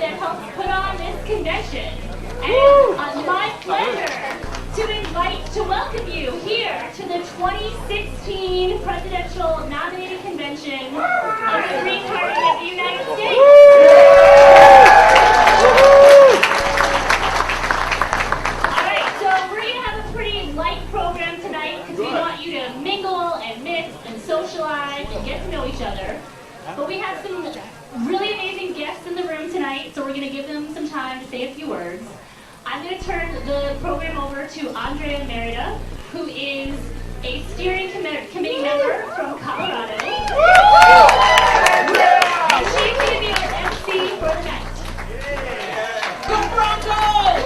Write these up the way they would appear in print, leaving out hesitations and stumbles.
that helps put on this convention. And it's my pleasure to welcome you here to the 2016 Presidential Nominating Convention of the Green Party of the United States. Alright, so we're going to have a pretty light program tonight because we want you to mingle and mix and socialize and get to know each other. But we have some really amazing guests in the room tonight, so we're going to give them some time to say a few words. I'm going to turn the program over to Andrea Merida, who is a steering committee member from Colorado. And she's going to be our MC for the night. Go Broncos!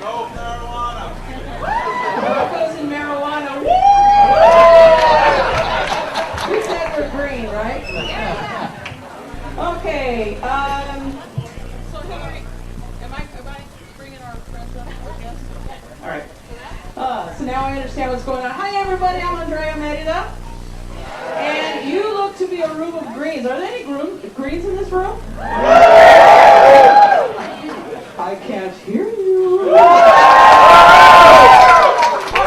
Go marijuana! Broncos and marijuana. Woo! We said we're green, right? Okay. So Hillary, am I bringing our friends up? Yes. All right. So now I understand what's going on. Hi everybody, I'm Andrea Merida. And you look to be a room of greens. Are there any greens in this room? I can't hear you. All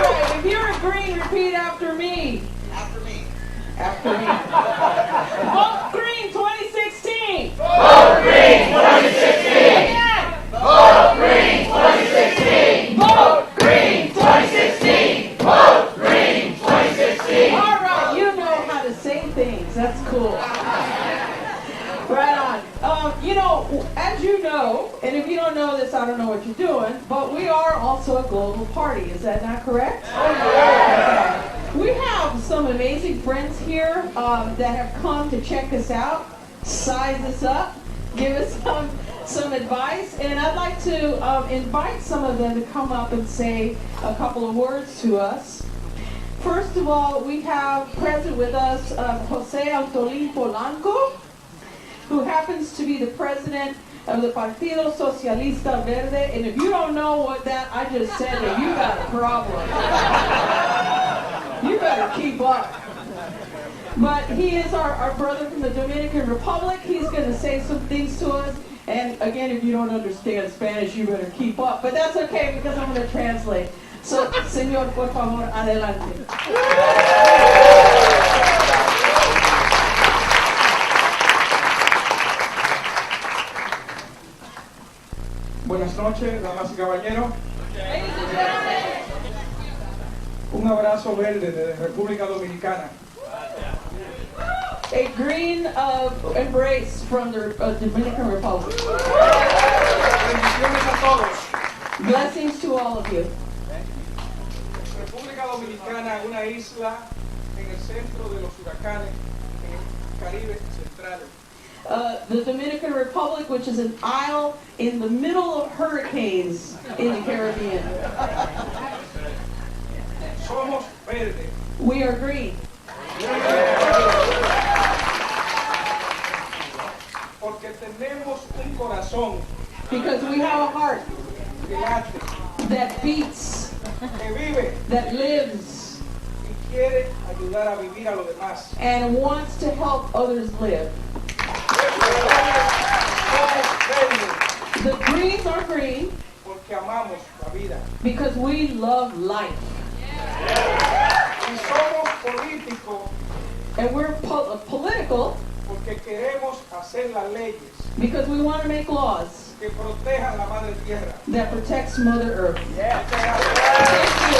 right, if you're a green, repeat after me. After me. After me. Vote Green 2016. Vote Green 2016! Again. Vote Green 2016! Vote Green 2016! Vote Green 2016! All right, you know how to say things. That's cool. Right on. As you know, and if you don't know this, I don't know what you're doing, but we are also a global party. Is that not correct? We have some amazing friends here that have come to check us out, size us up, give us some advice, and I'd like to invite some of them to come up and say a couple of words to us. First of all, we have present with us Jose Antolín Polanco, who happens to be the president of the Partido Socialista Verde, and if you don't know what that I just said, then you got a problem. You better keep up. But he is our brother from the Dominican Republic. He's going to say some things to us. And again, if you don't understand Spanish, you better keep up. But that's okay because I'm going to translate. So, señor, por favor, adelante. Buenas noches, damas y caballeros. Un abrazo verde desde República Dominicana. A green embrace from the Dominican Republic. Bendiciones a todos. Blessings to all of you. República Dominicana es una isla en el centro de los huracanes en el Caribe Central. The Dominican Republic, which is an isle in the middle of hurricanes in the Caribbean. Somos verdes. We are green. Porque tenemos un corazón Because we have a heart que late, that beats, que vive that lives, y quiere ayudar a vivir a los demás. and wants to help others live. Somos verdes The greens are green porque amamos la vida. because we love life. Y somos políticos And we're political porque queremos hacer las leyes because we want to make laws que protejan la madre tierra. that protects Mother Earth. Thank you.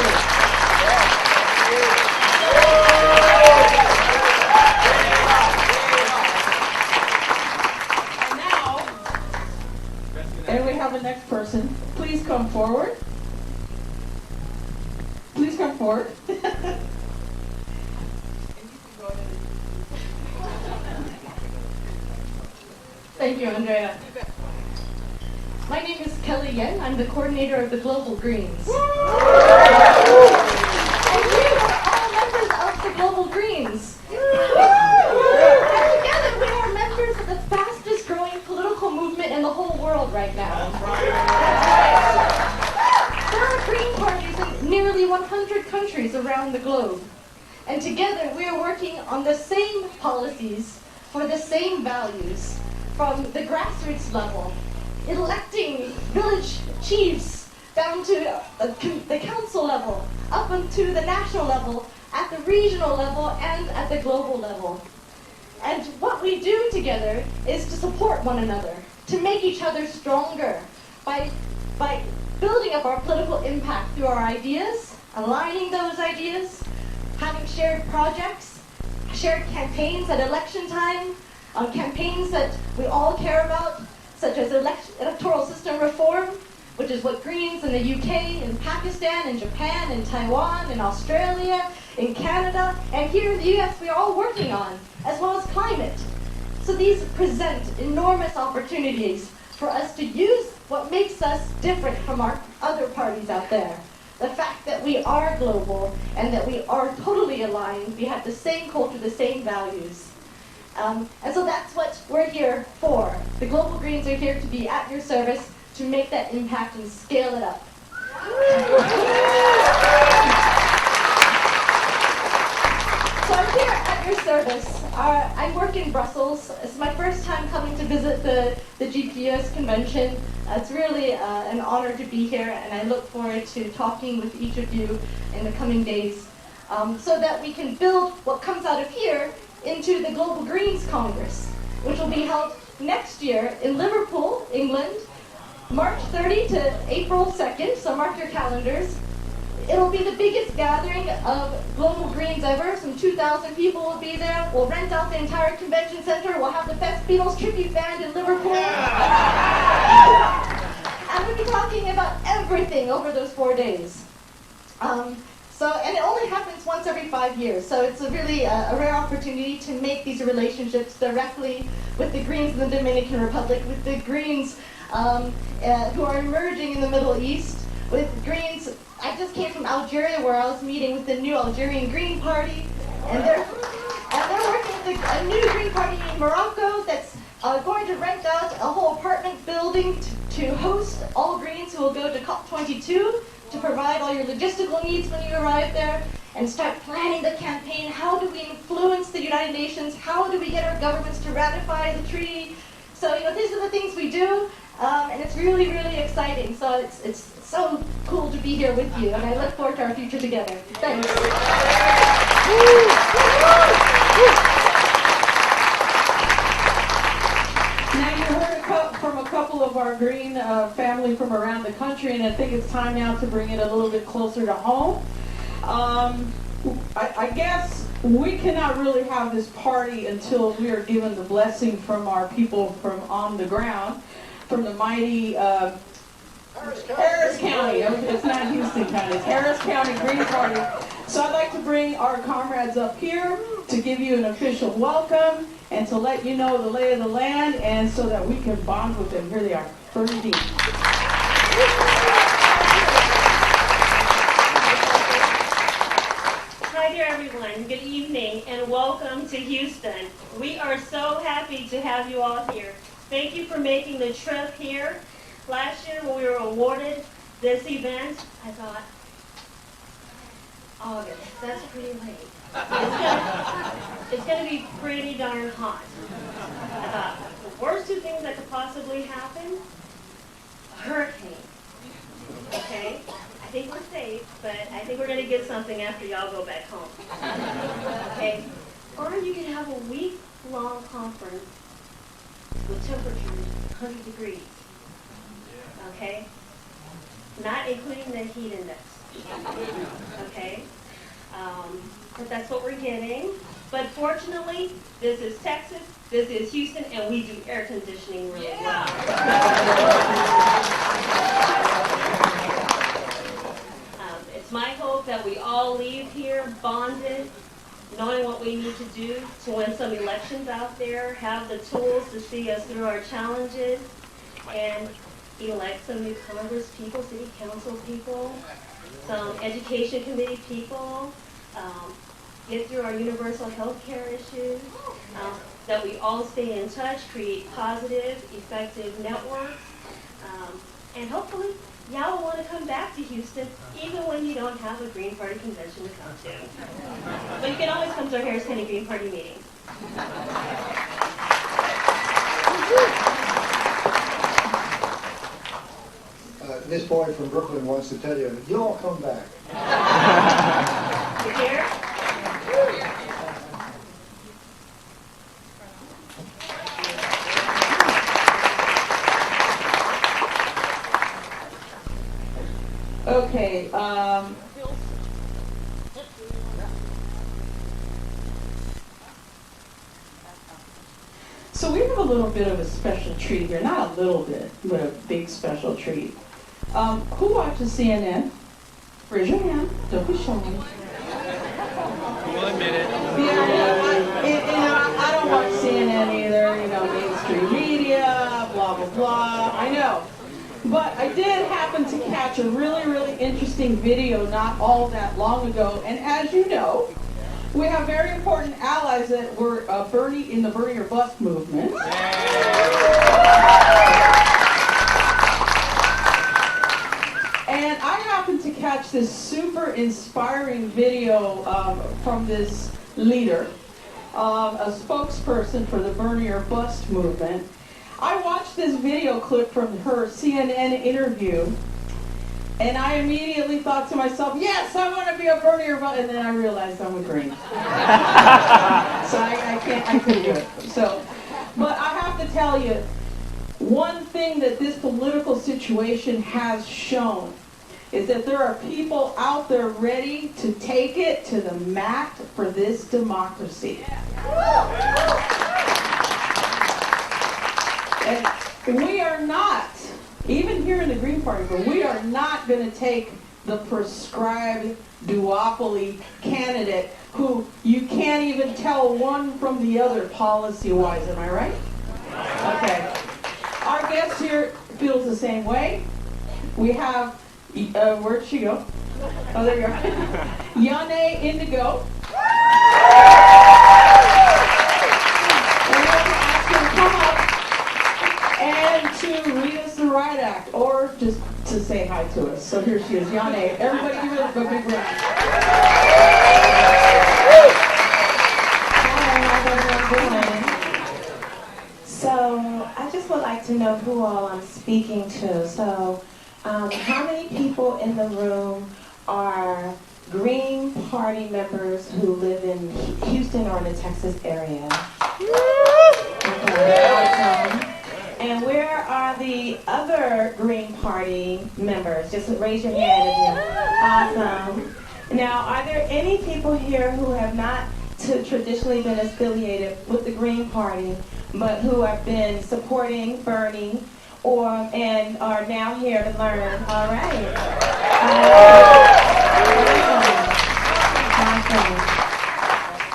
And we have the next person. Please come forward. Please come forward. Thank you, Andrea. My name is Kelly Yen. I'm the coordinator of the Global Greens. And we are all members of the Global Greens. And together we are members of the fastest growing political movement in the whole world right now. There are Green parties in nearly 100 countries around the globe. And together we are working on the same policies for the same values from the grassroots level, electing village chiefs down to the council level, up into the national level, at the regional level, and at the global level. And what we do together is to support one another, to make each other stronger by building up our political impact through our ideas, aligning those ideas, having shared projects, shared campaigns at election time, campaigns that we all care about, such as electoral system reform, which is what Greens in the UK, in Pakistan, in Japan, in Taiwan, in Australia, in Canada, and here in the US we are all working on, as well as climate. So these present enormous opportunities for us to use what makes us different from our other parties out there. The fact that we are global and that we are totally aligned, we have the same culture, the same values. And so that's what we're here for. The Global Greens are here to be at your service to make that impact and scale it up. So I'm here at your service. I work in Brussels. It's my first time coming to visit the GPUS convention. It's really an honor to be here, and I look forward to talking with each of you in the coming days so that we can build what comes out of here into the Global Greens Congress, which will be held next year in Liverpool, England, March 30 to April 2nd, so mark your calendars. It'll be the biggest gathering of Global Greens ever. Some 2,000 people will be there. We'll rent out the entire convention center. We'll have the best Beatles tribute band in Liverpool. And we'll be talking about everything over those 4 days. And it only happens once every 5 years, so it's a really a rare opportunity to make these relationships directly with the Greens in the Dominican Republic, with the Greens who are emerging in the Middle East, with Greens. I just came from Algeria, where I was meeting with the new Algerian Green Party, and they're working with a new Green Party in Morocco that's going to rent out a whole apartment building to host all Greens who will go to COP22, to provide all your logistical needs when you arrive there, and start planning the campaign. How do we influence the United Nations? How do we get our governments to ratify the treaty? So, these are the things we do, and it's really, really exciting. So it's so cool to be here with you, and I look forward to our future together. Thanks. Now you heard from a couple of our Green family from around the country, and I think it's time now to bring it a little bit closer to home. I guess we cannot really have this party until we are given the blessing from our people from on the ground, from the mighty Harris County. It's not Houston County, it's Harris County Green Party. So I'd like to bring our comrades up here to give you an official welcome and to let you know the lay of the land, and so that we can bond with them. Here they are. First deep. Hi there, everyone. Good evening and welcome to Houston. We are so happy to have you all here. Thank you for making the trip here. Last year when we were awarded this event, I thought, August, that's pretty late. It's gonna be pretty darn hot. I thought, the worst two things that could possibly happen, a hurricane. Okay? I think we're safe, but I think we're gonna get something after y'all go back home. Okay? Or you can have a week-long conference with temperatures 100 degrees. Okay? Not including the heat index. Okay? But that's what we're getting. But fortunately, this is Texas, this is Houston, and we do air conditioning really well. It's my hope that we all leave here bonded, knowing what we need to do to win some elections out there, have the tools to see us through our challenges, and elect some new Congress people, city council people, some education committee people, get through our universal health care issues, that we all stay in touch, create positive, effective networks, and hopefully y'all will want to come back to Houston even when you don't have a Green Party convention to come to. But you can always come to our Harris County Green Party meetings. this boy from Brooklyn wants to tell you, you all come back. You hear? Okay, so we have a little bit of a special treat here. Not a little bit, but a big special treat. Who watches CNN? Raise your hand. Don't be shy. We'll admit it. I don't watch CNN either. You know, mainstream media, blah, blah, blah. I know. But I did happen to catch a really, really interesting video not all that long ago. And as you know, we have very important allies that were in the Bernie or Bust movement. And I happened to catch this super inspiring video from this leader, a spokesperson for the Bernie or Bust movement. I watched this video clip from her CNN interview, and I immediately thought to myself, yes, I want to be a Bernie or Bust, and then I realized I'm a Green. So I couldn't do it. So, but I have to tell you, one thing that this political situation has shown is that there are people out there ready to take it to the mat for this democracy. And we are not, even here in the Green Party, but we are not going to take the prescribed duopoly candidate who you can't even tell one from the other policy-wise. Am I right? Okay. Our guest here feels the same way. We have, where'd she go? Oh, there you are. Yane Indigo. And we're going to ask her to come up and to read us the riot act, or just to say hi to us. So here she is, Yane. Everybody give her a big round. Hi, how's everyone doing? So, I just would like to know who all I'm speaking to. So, how many people in the room are Green Party members who live in Houston or in the Texas area? Okay, awesome. And where are the other Green Party members? Just raise your hand if you're awesome. Now, are there any people here who have not traditionally been affiliated with the Green Party, but who have been supporting Bernie and are now here to learn? All right. Awesome.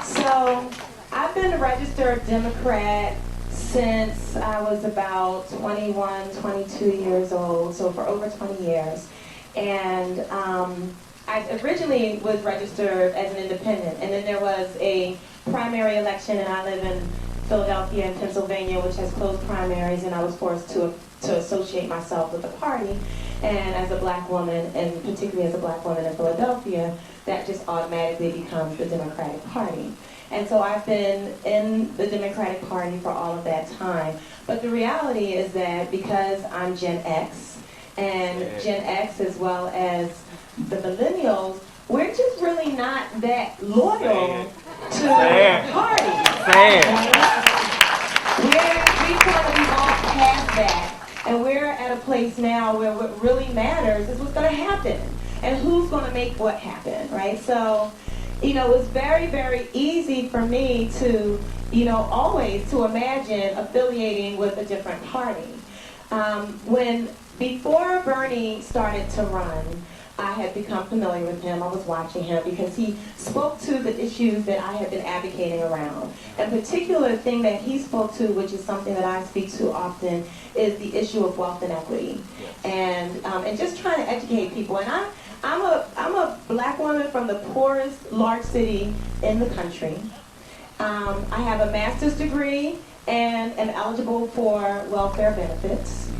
So, I've been a registered Democrat since I was about 21, 22 years old, so for over 20 years. And I originally was registered as an independent, and then there was a primary election, and I live in Philadelphia and Pennsylvania, which has closed primaries, and I was forced to associate myself with the party. And as a black woman, and particularly as a black woman in Philadelphia, that just automatically becomes the Democratic Party. And so I've been in the Democratic Party for all of that time. But the reality is that because I'm Gen X, and Gen X as well as the millennials, we're just really not that loyal to the party. Right? We kind of evolved past that. And we're at a place now where what really matters is what's going to happen. And who's going to make what happen, right? So, you know, it's very, very easy for me to, always to imagine affiliating with a different party. Before Bernie started to run, I had become familiar with him. I was watching him because he spoke to the issues that I had been advocating around. And particular thing that he spoke to, which is something that I speak to often, is the issue of wealth inequity. And just trying to educate people. And I'm a black woman from the poorest large city in the country. I have a master's degree and am eligible for welfare benefits.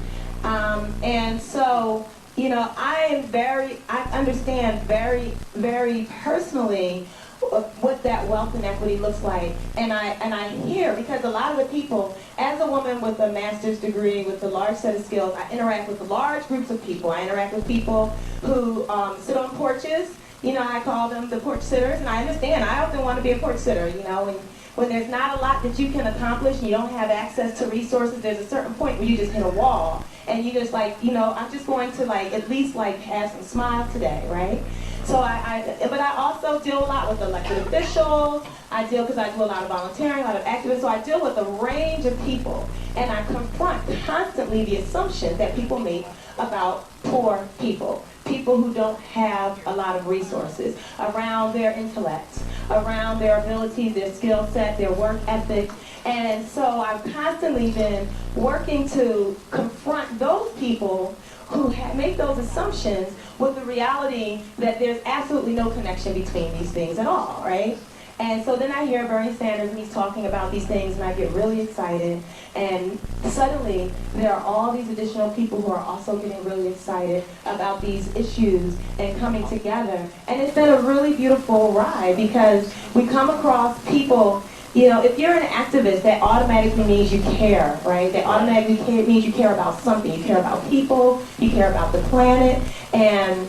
And so, I understand very, very personally what that wealth inequity looks like. And I hear, because a lot of the people, as as a woman with a master's degree, with a large set of skills, I interact with large groups of people. I interact with people who sit on porches. You know, I call them the porch sitters, and I understand. I often want to be a porch sitter, you know, when there's not a lot that you can accomplish and you don't have access to resources, there's a certain point where you just hit a wall. And you just like, you know, I'm just going to like, at least like have some smile today, right? So but I also deal a lot with elected officials. Because I do a lot of volunteering, a lot of activism. So I deal with a range of people. And I confront constantly the assumption that people make about poor people. People who don't have a lot of resources around their intellect, around their abilities, their skill set, their work ethic. And so I've constantly been working to confront those people who make those assumptions with the reality that there's absolutely no connection between these things at all, right? And so then I hear Bernie Sanders, and he's talking about these things, and I get really excited. And suddenly, there are all these additional people who are also getting really excited about these issues and coming together. And it's been a really beautiful ride because we come across people. You know, if you're an activist, that automatically means you care, right? That automatically means you care about something. You care about people, you care about the planet, and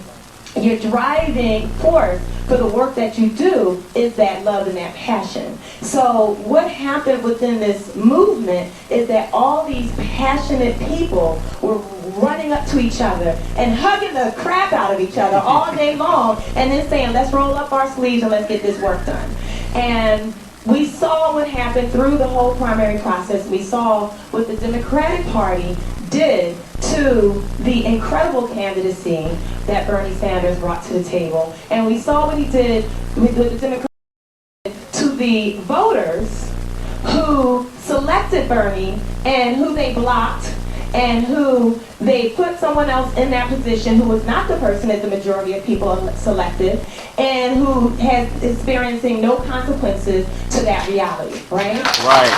your driving force for the work that you do is that love and that passion. So what happened within this movement is that all these passionate people were running up to each other and hugging the crap out of each other all day long and then saying, let's roll up our sleeves and let's get this work done. And we saw what happened through the whole primary process. We saw what the Democratic Party did to the incredible candidacy that Bernie Sanders brought to the table. And we saw what he did with the Democratic to the voters who selected Bernie and who they blocked and who they put someone else in that position who was not the person that the majority of people selected and who has experiencing no consequences to that reality, right? Right.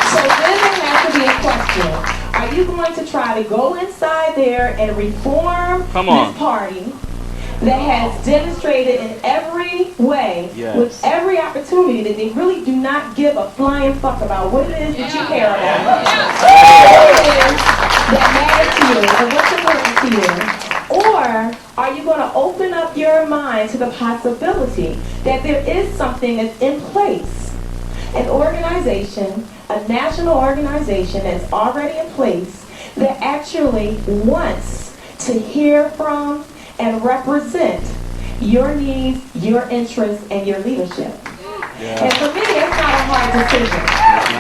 So then there has to be a question. Are you going to try to go inside there and reform this party that has demonstrated in every way, with every opportunity, that they really do not give a flying fuck about what it is that you care about, what it is that matters to you, and what's important to you? Or are you going to open up your mind to the possibility that there is something that's in place, an organization, a national organization that's already in place that actually wants to hear from and represent your needs, your interests, and your leadership. And for me, it's not a hard decision.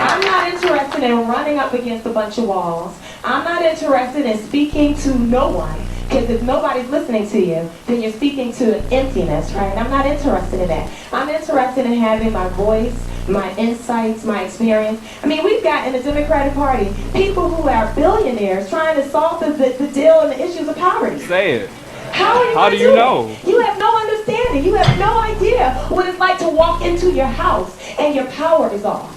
I'm not interested in running up against a bunch of walls. I'm not interested in speaking to no one. Because if nobody's listening to you, then you're speaking to an emptiness, right? I'm not interested in that. I'm interested in having my voice, my insights, my experience. I mean, we've got in the Democratic Party people who are billionaires trying to solve the deal and the issues of poverty. Say it. How do you know? You have no understanding. You have no idea what it's like to walk into your house and your power is off.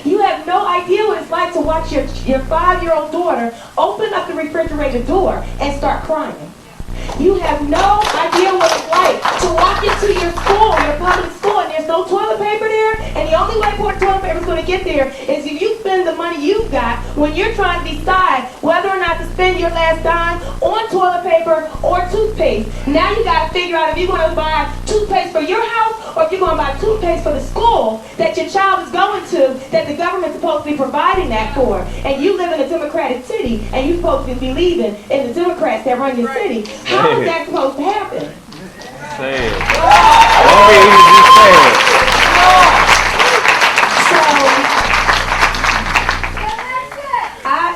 You have no idea what it's like to watch your 5-year-old daughter open up the refrigerator door and start crying. You have no idea what it's like to walk into your school, your public school, and there's no toilet paper there, and the only way toilet paper is going to get there is if you spend the money you've got when you're trying to decide whether or not to spend your last dime on toilet paper or toothpaste. Now you got to figure out if you're going to buy toothpaste for your house or if you're going to buy toothpaste for the school that your child is going to, that the government's supposed to be providing that for. And you live in a Democratic city, and you're supposed to be believing in the Democrats that run your city. How is that supposed to happen? Say it. Don't be easy, say it.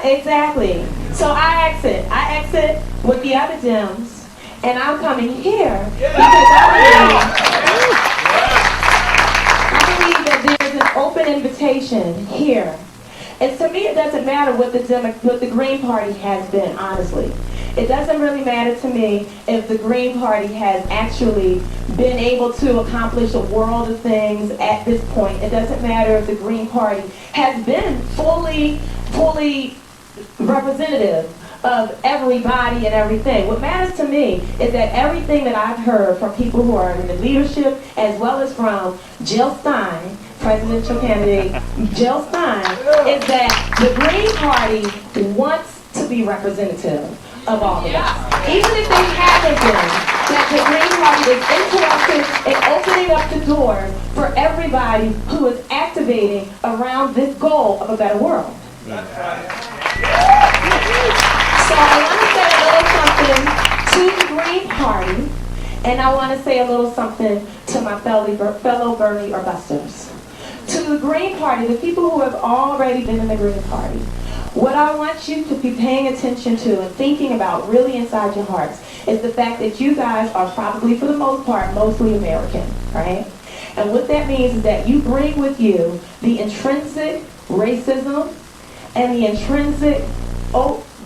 Exactly. So I exit with the other Dems, and I'm coming here because I believe that there's an open invitation here. And to me, it doesn't matter what the Green Party has been, honestly. It doesn't really matter to me if the Green Party has actually been able to accomplish a world of things at this point. It doesn't matter if the Green Party has been fully representative of everybody and everything. What matters to me is that everything that I've heard from people who are in the leadership, as well as from Jill Stein, presidential candidate Jill Stein, is that the Green Party wants to be representative of all of us. Even if they haven't been, that the Green Party is interested in opening up the doors for everybody who is activating around this goal of a better world. So I want to say a little something to the Green Party, and I want to say a little something to my fellow Bernie or Busters. To the Green Party, the people who have already been in the Green Party, what I want you to be paying attention to and thinking about really inside your hearts is the fact that you guys are probably, for the most part, mostly American, right? And what that means is that you bring with you the intrinsic racism and the intrinsic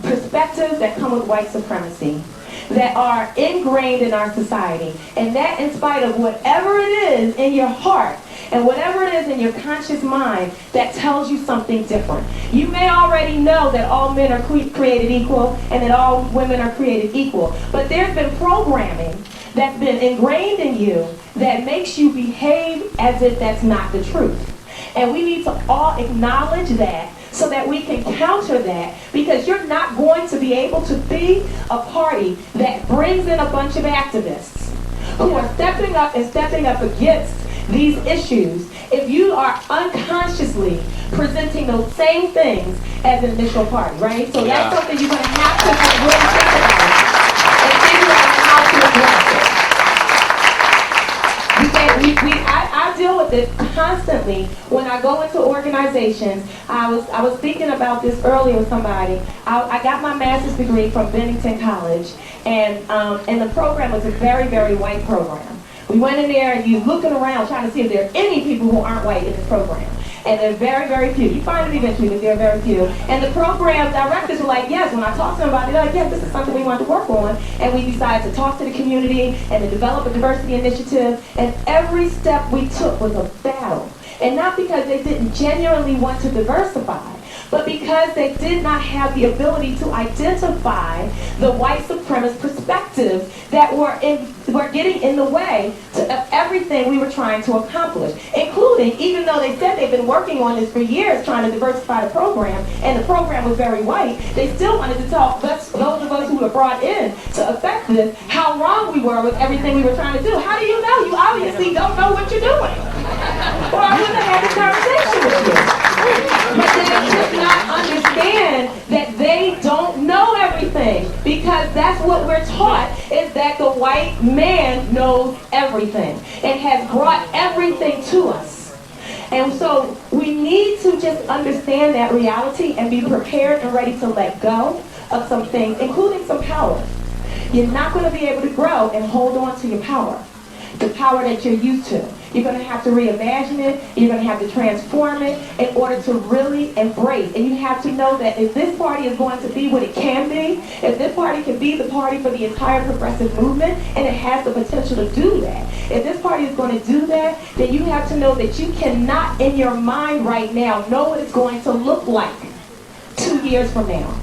perspectives that come with white supremacy that are ingrained in our society. And that in spite of whatever it is in your heart and whatever it is in your conscious mind that tells you something different. You may already know that all men are created equal and that all women are created equal. But there's been programming that's been ingrained in you that makes you behave as if that's not the truth. And we need to all acknowledge that so that we can counter that, because you're not going to be able to be a party that brings in a bunch of activists who are stepping up against these issues if you are unconsciously presenting those same things as an initial party, right? So that's something you're going to have to really think about and figure out how to address it. I deal with this constantly when I go into organizations. I was thinking about this earlier with somebody. I got my master's degree from Bennington College, and the program was a very, very white program. We went in there and you're looking around trying to see if there are any people who aren't white in this program. And they're very, very few. You find it eventually, but they're very few. And the program directors were like, yes, when I talked to them about it, they're like, yes, this is something we want to work on. And we decided to talk to the community and to develop a diversity initiative. And every step we took was a battle. And not because they didn't genuinely want to diversify, but because they did not have the ability to identify the white supremacist perspectives that were getting in the way of everything we were trying to accomplish, including, even though they said they've been working on this for years trying to diversify the program, and the program was very white, they still wanted to talk, those of us who were brought in to affect this, how wrong we were with everything we were trying to do. How do you know? You obviously don't know what you're doing. Or I wouldn't have had this conversation with you. But they just not understand that they don't know everything, because that's what we're taught, is that the white man knows everything and has brought everything to us. And so we need to just understand that reality and be prepared and ready to let go of some things, including some power. You're not going to be able to grow and hold on to your power, the power that you're used to. You're going to have to reimagine it. You're going to have to transform it in order to really embrace. And you have to know that if this party is going to be what it can be, if this party can be the party for the entire progressive movement, and it has the potential to do that, if this party is going to do that, then you have to know that you cannot in your mind right now know what it's going to look like 2 years from now.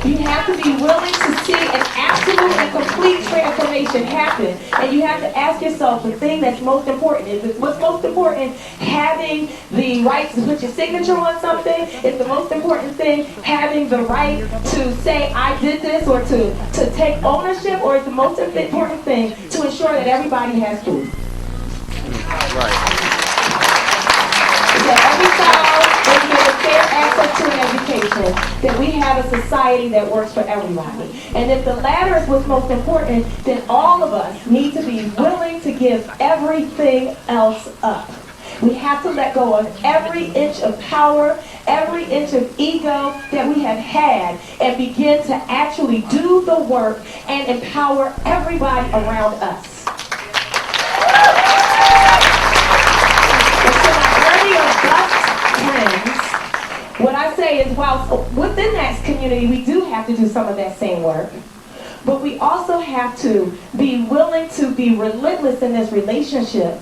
You have to be willing to see an absolute and complete transformation happen. And you have to ask yourself the thing that's most important. Is what's most important having the right to put your signature on something? Is the most important thing having the right to say, I did this, or to take ownership? Or is the most important thing to ensure that everybody has food? That every child is given fair access to an education, that we have a society that works for everybody. And if the latter is what's most important, then all of us need to be willing to give everything else up. We have to let go of every inch of power, every inch of ego that we have had, and begin to actually do the work and empower everybody around us. What I say is, while within that community we do have to do some of that same work, but we also have to be willing to be relentless in this relationship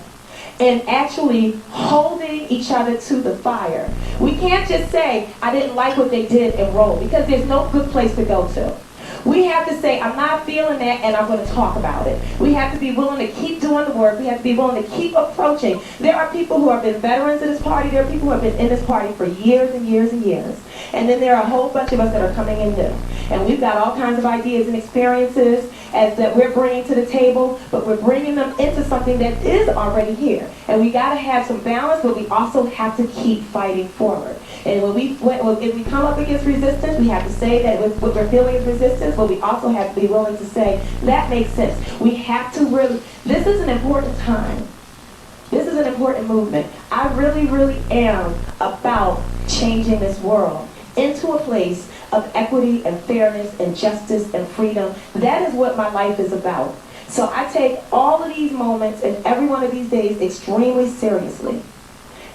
and actually holding each other to the fire. We can't just say, I didn't like what they did and roll, because there's no good place to go to. We have to say, I'm not feeling that, and I'm going to talk about it. We have to be willing to keep doing the work. We have to be willing to keep approaching. There are people who have been veterans of this party. There are people who have been in this party for years and years and years. And then there are a whole bunch of us that are coming in new. And we've got all kinds of ideas and experiences as that we're bringing to the table, but we're bringing them into something that is already here. And we got to have some balance, but we also have to keep fighting forward. And if we come up against resistance, we have to say that what we're feeling is resistance, but we also have to be willing to say, that makes sense. We have to really, this is an important time. This is an important movement. I really, really am about changing this world into a place of equity and fairness and justice and freedom. That is what my life is about. So I take all of these moments and every one of these days extremely seriously.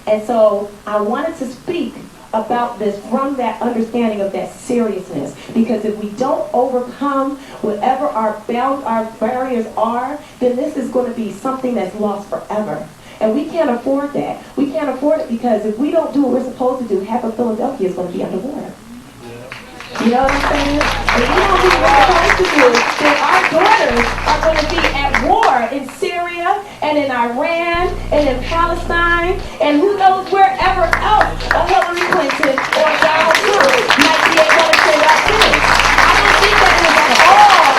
And so I wanted to speak about this from that understanding of that seriousness. Because if we don't overcome whatever our barriers are, then this is going to be something that's lost forever. And we can't afford that. We can't afford it because if we don't do what we're supposed to do, half of Philadelphia is going to be underwater. You know what I'm saying? If we don't do what we're supposed to do, then our daughters are going to be at war in Syria and in Iran and in Palestine and who knows wherever else a Hillary Clinton or Donald Trump might be able to say that to. I don't think that it is at all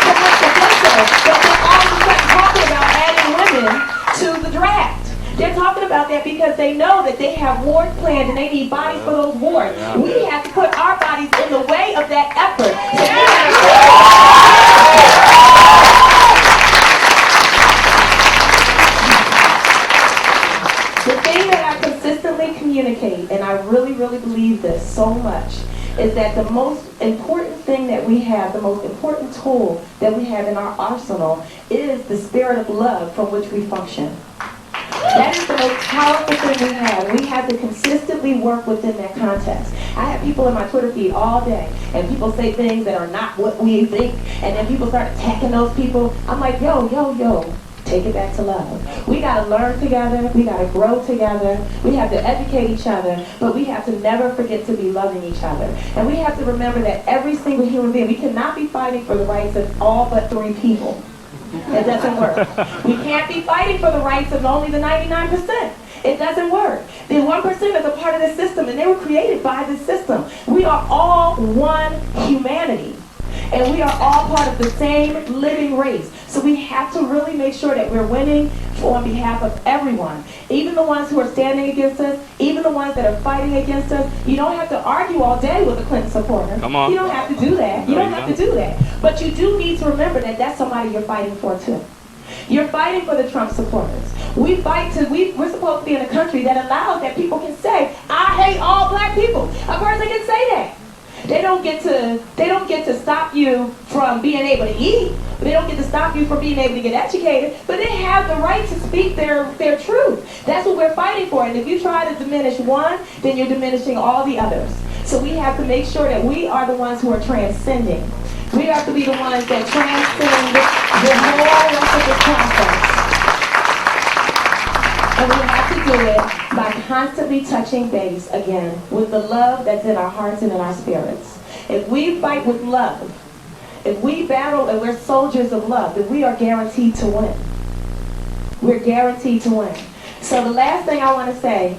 coincidental that they're all of a sudden talking about adding women to the draft. They're talking about that because they know that they have wars planned and they need bodies for those wars. We have to put our bodies in the way of that effort. The thing that I consistently communicate, and I really, really believe this so much, is that the most important thing that we have, the most important tool that we have in our arsenal is the spirit of love from which we function. That is the most powerful thing we have. We have to consistently work within that context. I have people in my Twitter feed all day, and people say things that are not what we think, and then people start attacking those people. I'm like, yo, take it back to love. We got to learn together. We got to grow together. We have to educate each other, but we have to never forget to be loving each other. And we have to remember that every single human being, we cannot be fighting for the rights of all but 3 people. It doesn't work. We can't be fighting for the rights of only the 99%. It doesn't work. The 1% is a part of the system, and they were created by the system. We are all one humanity, and we are all part of the same living race. So we have to really make sure that we're winning on behalf of everyone, even the ones who are standing against us, even the ones that are fighting against us. You don't have to argue all day with a Clinton supporter. Come on. You don't have to do that. You don't have to do that. But you do need to remember that that's somebody you're fighting for too. You're fighting for the Trump supporters. We're supposed to be in a country that allows that people can say, I hate all black people. A person can say that. They don't get to stop you from being able to eat. They don't get to stop you from being able to get educated. But they have the right to speak their truth. That's what we're fighting for. And if you try to diminish one, then you're diminishing all the others. So we have to make sure that we are the ones who are transcending. We have to be the ones that transcend the whole rest of the process. And we have to do it by constantly touching base again with the love that's in our hearts and in our spirits. If we fight with love, if we battle and we're soldiers of love, then we are guaranteed to win. We're guaranteed to win. So the last thing I want to say,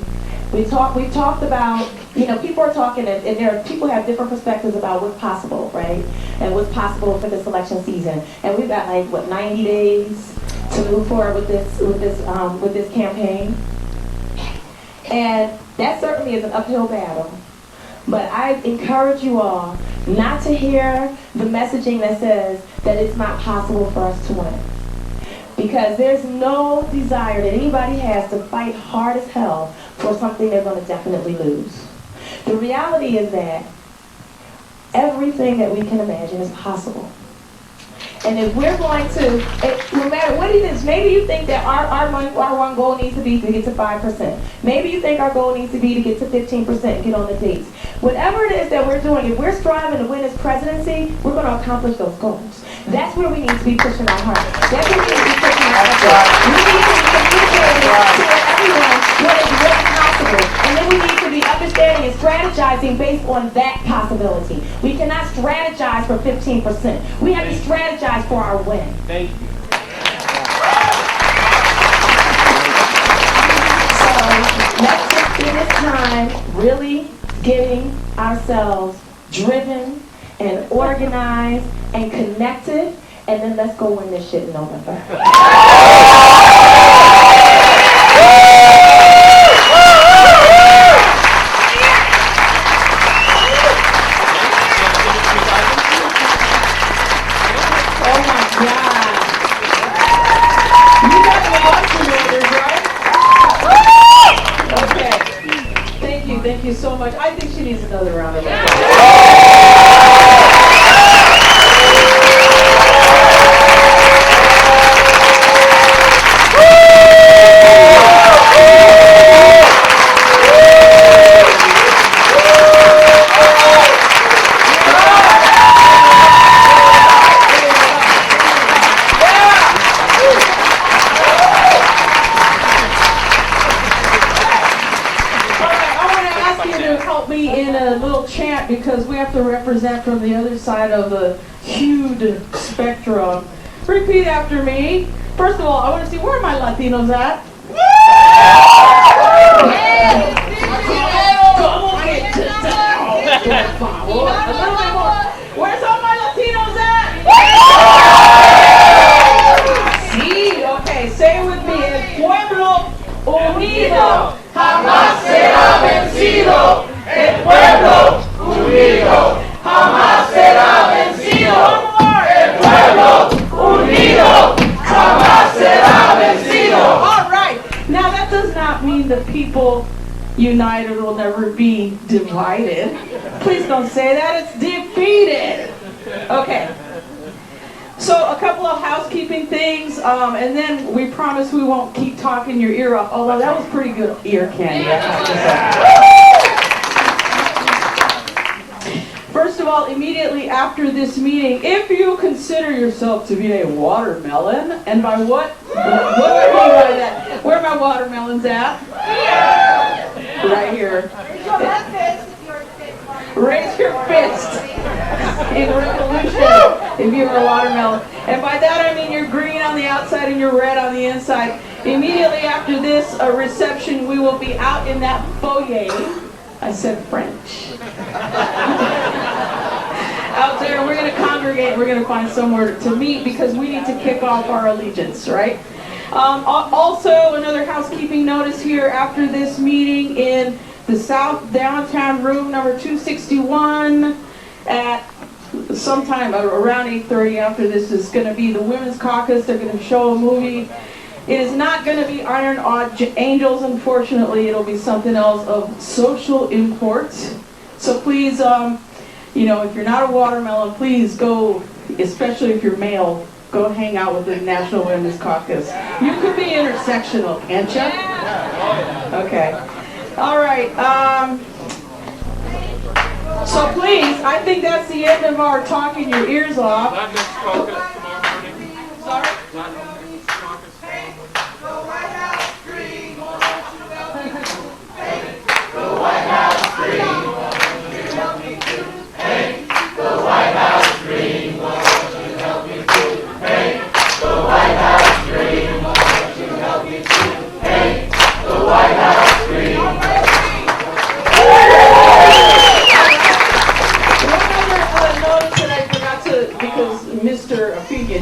we've talked about, people are talking, and people have different perspectives about what's possible, right? And what's possible for this election season. And we've got 90 days to move forward with this campaign. And that certainly is an uphill battle. But I encourage you all not to hear the messaging that says that it's not possible for us to win. Because there's no desire that anybody has to fight hard as hell for something they're going to definitely lose. The reality is that everything that we can imagine is possible. And if we're going to, no matter what it is, maybe you think that our one goal needs to be to get to 5%. Maybe you think our goal needs to be to get to 15% and get on the dates. Whatever it is that we're doing, if we're striving to win this presidency, we're going to accomplish those goals. That's where we need to be pushing our heart. That's where we need to be pushing our effort. We need to be communicating to everyone what is really possible. And And then we need to be understanding and strategizing based on that possibility. We cannot strategize for 15%. We have to strategize for our win. Thank you. So let's just spend this time really getting ourselves driven and organized and connected, and then let's go win this shit in November. Oh my God. You got the Boston orders, right? Okay. Thank you so much. I think she needs another round of applause. Because we have to represent from the other side of the huge spectrum. Repeat after me. First of all, I want to see, where are my Latinos at? A little bit more. Where's all my Latinos at? Sí, okay, say it with me. El pueblo unido jamás será vencido. El pueblo unido jamás será vencido. El pueblo unido jamás será vencido. All right. Now that does not mean the people united will never be divided. Please don't say that. It's defeated. Okay. So a couple of housekeeping things, and then we promise we won't keep talking your ear off. Although that was pretty good ear candy, I have to say. First of all, immediately after this meeting, if you consider yourself to be a watermelon, and by what do I mean by that? Where are my watermelons at? Right here. Raise your fist in revolution if you're a watermelon. And by that I mean you're green on the outside and you're red on the inside. Immediately after this reception, we will be out in that foyer. I said French. Out there, we're going to congregate. We're going to find somewhere to meet because we need to kick off our allegiance, right? Also, another housekeeping notice here after this meeting in the South Downtown Room number 261 at sometime around 8:30 after this is going to be the Women's Caucus. They're going to show a movie. It is not going to be Iron Angels, unfortunately. It'll be something else of social import. So please, you know, if you're not a watermelon, please go, especially if you're male, go hang out with the National Women's Caucus. You could be intersectional, can't you? Okay. All right. So please, I think that's the end of our talking your ears off. Sorry?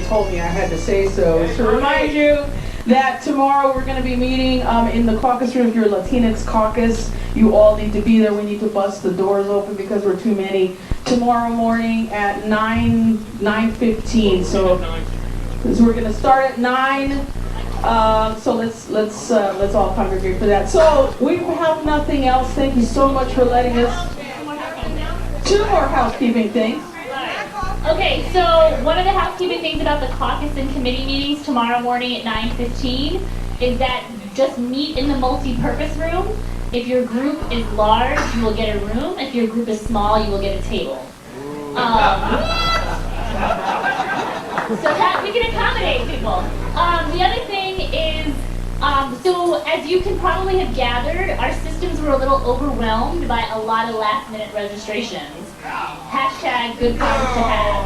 Told me I had to say so. To remind you that tomorrow we're going to be meeting in the caucus room. If you're a Latinx caucus, you all need to be there. We need to bust the doors open because we're too many. Tomorrow morning at 9:15. So we're going to start at 9. So let's all congregate for that. So we have nothing else. Thank you so much for letting us. 2 more housekeeping things. Okay, so one of the housekeeping things about the caucus and committee meetings tomorrow morning at 9:15 is that just meet in the multi-purpose room. If your group is large, you will get a room. If your group is small, you will get a table. So that we can accommodate people. The other thing is So as you can probably have gathered, our systems were a little overwhelmed by a lot of last-minute registrations. Hashtag good problems to have.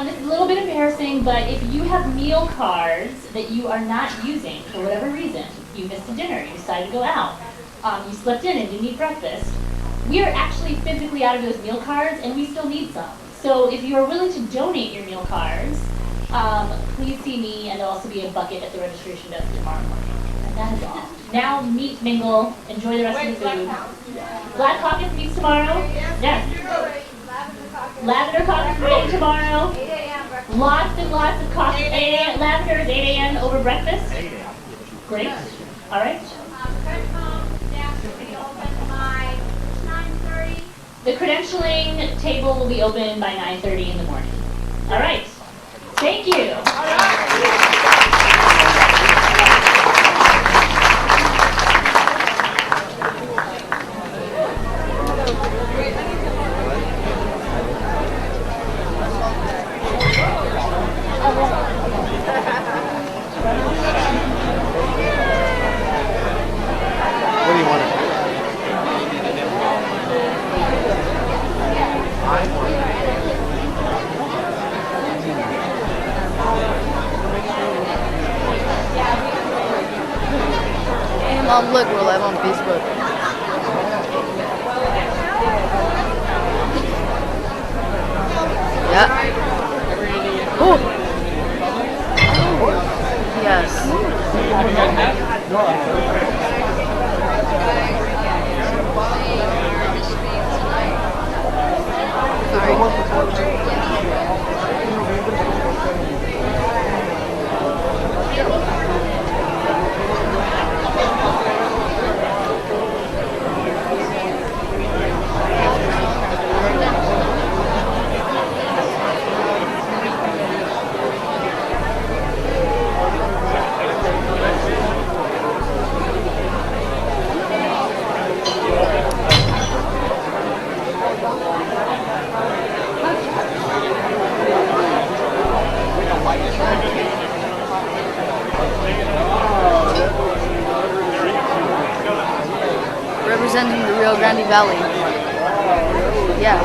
This is a little bit embarrassing, but if you have meal cards that you are not using for whatever reason, you missed a dinner, you decided to go out, you slept in and didn't eat breakfast, we are actually physically out of those meal cards and we still need some. So if you are willing to donate your meal cards, please see me, and there'll also be a bucket at the registration desk tomorrow morning. And that is all. Now meet, mingle, enjoy the rest of the food. Black Caucus meets tomorrow? Yes. Lavender Caucus ready tomorrow. 8 a.m. Lots and lots of coffee. Lavender is 8 a.m. over breakfast. Great. All right. The credentialing table will be open by 9:30 in the morning. All right. Thank you. What do you want? Mom, look, we're live on Facebook. Yeah. Oh. Yes. Representing the Rio Grande Valley. Yeah.